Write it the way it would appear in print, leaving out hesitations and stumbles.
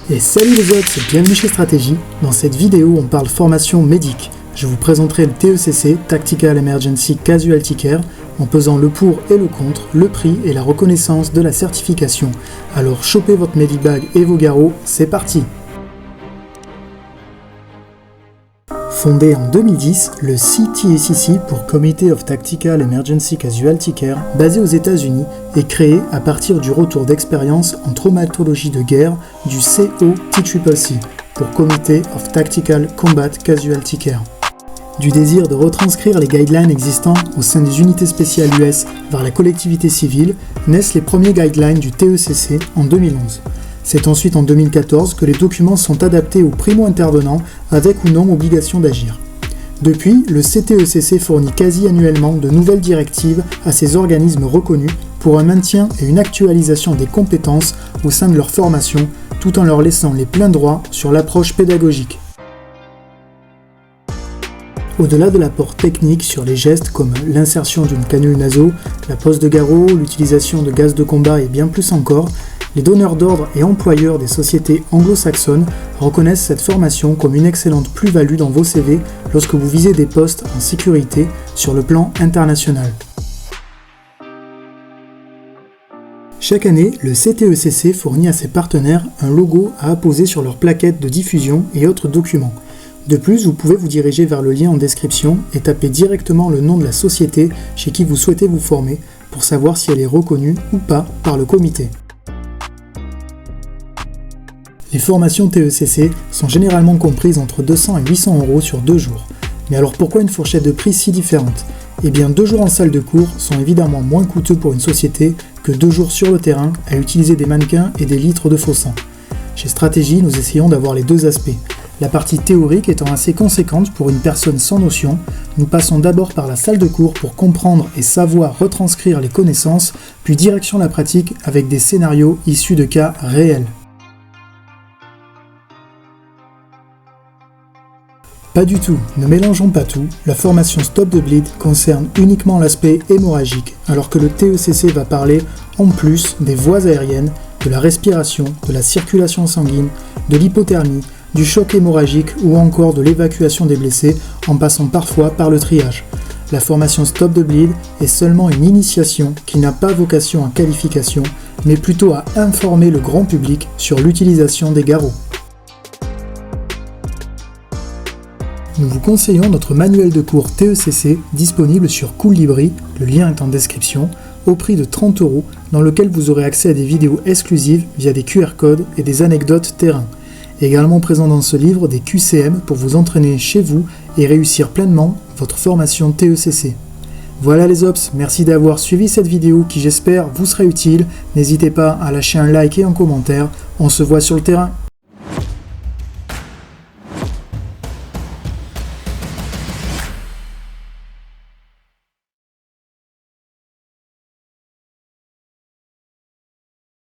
Et salut les ops, bienvenue chez Stratégie. Dans cette vidéo, on parle formation médic. Je vous présenterai le TECC, Tactical Emergency Casualty Care, en pesant le pour et le contre, le prix et la reconnaissance de la certification. Alors chopez votre Medibag et vos garrots, c'est parti! Fondé en 2010, le CTECC pour Committee of Tactical Emergency Casualty Care, basé aux États-Unis, est créé à partir du retour d'expérience en traumatologie de guerre du COTCCC pour Committee of Tactical Combat Casualty Care. Du désir de retranscrire les guidelines existants au sein des unités spéciales US vers la collectivité civile, naissent les premiers guidelines du TECC en 2011. C'est ensuite en 2014 que les documents sont adaptés aux primo-intervenants avec ou non obligation d'agir. Depuis, le CTECC fournit quasi annuellement de nouvelles directives à ces organismes reconnus pour un maintien et une actualisation des compétences au sein de leur formation, tout en leur laissant les pleins droits sur l'approche pédagogique. Au-delà de l'apport technique sur les gestes comme l'insertion d'une canule naso, la pose de garrot, l'utilisation de gaz de combat et bien plus encore, les donneurs d'ordre et employeurs des sociétés anglo-saxonnes reconnaissent cette formation comme une excellente plus-value dans vos CV lorsque vous visez des postes en sécurité sur le plan international. Chaque année, le CTECC fournit à ses partenaires un logo à apposer sur leur plaquette de diffusion et autres documents. De plus, vous pouvez vous diriger vers le lien en description et taper directement le nom de la société chez qui vous souhaitez vous former pour savoir si elle est reconnue ou pas par le comité. Les formations TECC sont généralement comprises entre 200 et 800 € sur 2 jours. Mais alors pourquoi une fourchette de prix si différente ? Eh bien 2 jours en salle de cours sont évidemment moins coûteux pour une société que 2 jours sur le terrain à utiliser des mannequins et des litres de faux sang. Chez Stratégie, nous essayons d'avoir les deux aspects. La partie théorique étant assez conséquente pour une personne sans notion, nous passons d'abord par la salle de cours pour comprendre et savoir retranscrire les connaissances, puis direction la pratique avec des scénarios issus de cas réels. Pas du tout, ne mélangeons pas tout, la formation Stop the Bleed concerne uniquement l'aspect hémorragique, alors que le TECC va parler en plus des voies aériennes, de la respiration, de la circulation sanguine, de l'hypothermie, du choc hémorragique ou encore de l'évacuation des blessés en passant parfois par le triage. La formation Stop the Bleed est seulement une initiation qui n'a pas vocation à qualification, mais plutôt à informer le grand public sur l'utilisation des garrots. Nous vous conseillons notre manuel de cours TECC disponible sur Coolibri, le lien est en description, au prix de 30 €, dans lequel vous aurez accès à des vidéos exclusives via des QR codes et des anecdotes terrain. Également présent dans ce livre des QCM pour vous entraîner chez vous et réussir pleinement votre formation TECC. Voilà les ops, merci d'avoir suivi cette vidéo qui j'espère vous sera utile. N'hésitez pas à lâcher un like et un commentaire, on se voit sur le terrain.